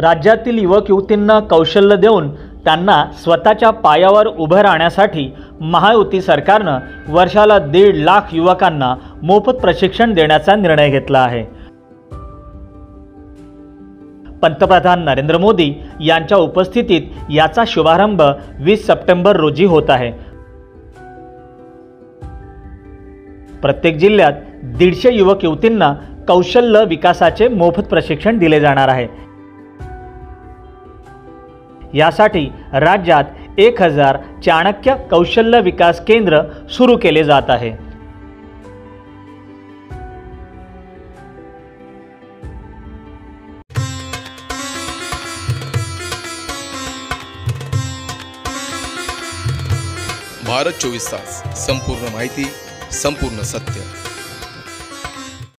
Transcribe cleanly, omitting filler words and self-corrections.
राज्यातील युवक युवतींना कौशल्य देऊन त्यांना स्वतःच्या पायावर उभं राहण्यासाठी महायुती सरकारनं वर्षाला 1.5 लाख युवकांना मोफत प्रशिक्षण देण्याचा निर्णय घेतला आहे। पंतप्रधान नरेंद्र मोदी यांच्या उपस्थितीत याचा शुभारंभ 20 सप्टेंबर रोजी होत आहे। प्रत्येक जिल्ह्यात 150 युवक युवतींना कौशल्य विकासाचे मोफत प्रशिक्षण दिले जाणार आहे। यासाठी राज्यात 1000 चाणक्य कौशल्य विकास केंद्र सुरू केले जात आहे। भारत 24 तास, संपूर्ण माहिती, संपूर्ण सत्य।